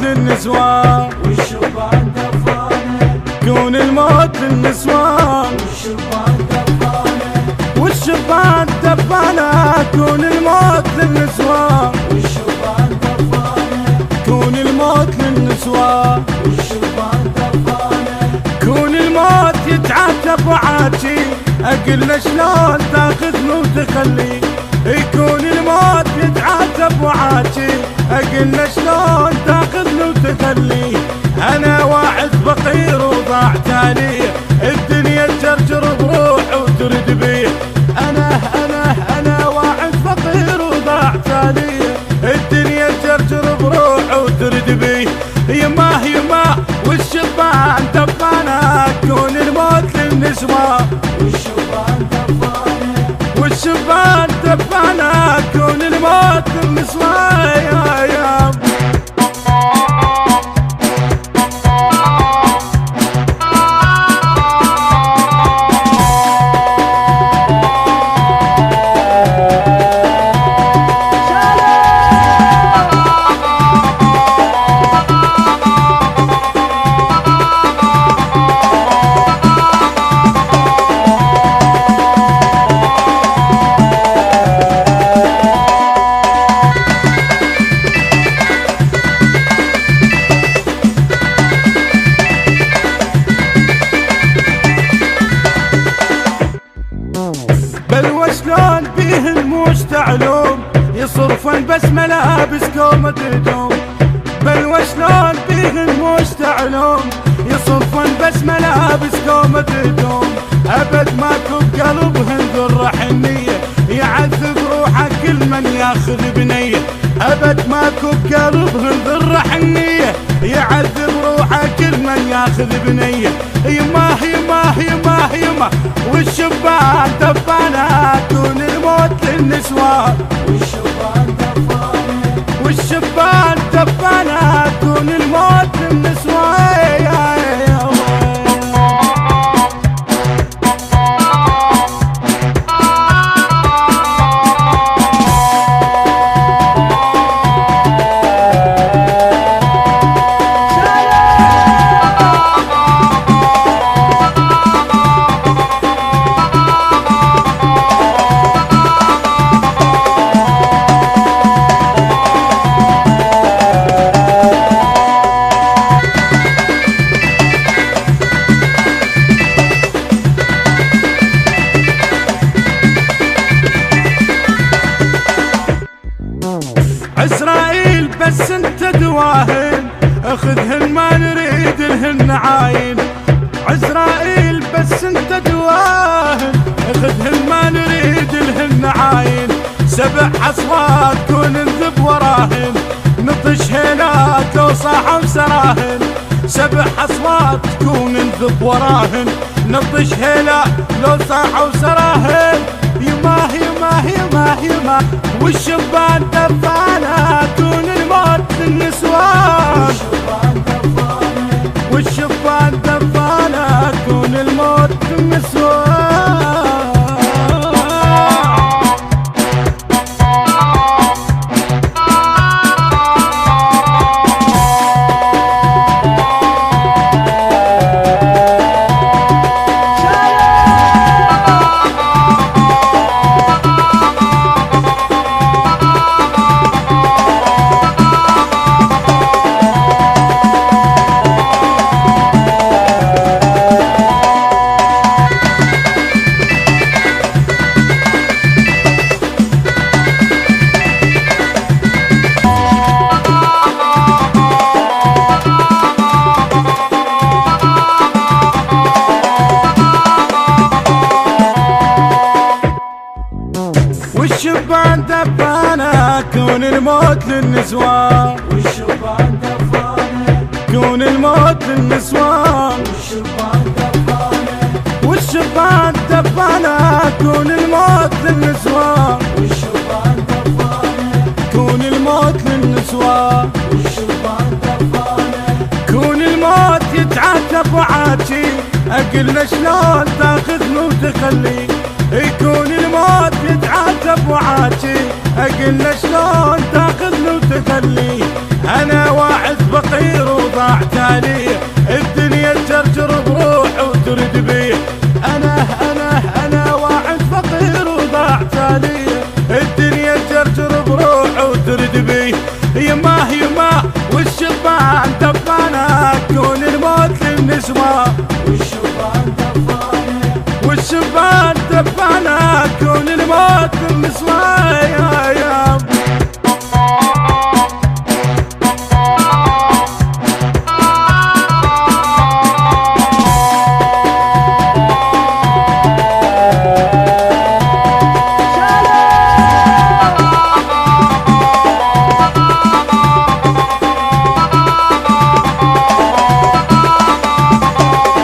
للنسوان والشبان دفانه، كون الموت للنسوان والشبان دفانه، والشبان دفانه كون الموت للنسوان والشبان دفانه، كون الموت للنسوان والشبان دفانه، كون الموت يتعاتب وعاتي اقول له شلون تاخذني وتخلي يكون الموت يتعاتب وعاتي اقول له شلون تاخذني وتخلي انا واحد فقير وضاع تالي الدنيا تجرجر بروح وترد بيه انا واحد فقير وضاع تالي الدنيا تجرجر بروح وترد بيه يماه والشبان دفانه كون الموت للنسوان والشبان دفانه، والشبان دفانه كون الموت للنسوان يا بل وشلون بيه المشتعلون يصرفن بس ملابس كومة هدوم بل وشلون بيه المشتعلون يصرفن بس ملابس كومة هدوم ابد ماكو بقلبهن ذرة حنية يعذب روحه كل من ياخذ بنية ابد ماكو بقلبهن ذرة حنية يعذب روحه كل من ياخذ بنية يماه والشبان دفانه كون الموت للنسوان والشبان دفانه، والشبان دفانه كون الموت للنسوان عزرائيل بس انت دواهن اخذهن ما نريد لهن عاين عزرائيل بس انت دواهن اخذهن ما نريد لهن عاين 7 اصوات كون نذب وراهن نطش هيلات لو صاحوا سراهن 7 اصوات كون نذب وراهن نطش هيلات لو صاحوا سراهن يماه والشبان دفانه كون الموت للنسوان والشبان دفانه، والشبان دفانه كون الموت للنسوان والشبان دفانه كون الموت للنسوان والشبان دفانه، كون الموت للنسوان والشبان دفانه، والشبان دفانه كون الموت للنسوان والشبان دفانه، كون الموت للنسوان والشبان دفانه، كون الموت يتعاتب وعاتي اقول له شلون تاخذني وتخلي يكون الموت يتعاتب وعاتي اقول له شلون تاخذني وتخلي انا واعد فقير وضاع تاليه، الدنيا تجرجر بروح وترد بيه. انا واعد فقير وضاع تاليه، الدنيا تجرجر بروح وترد بيه. يماه والشبان دفانه، كون الموت للنسوان. والشبان دفانه، كون الموت للنسوان.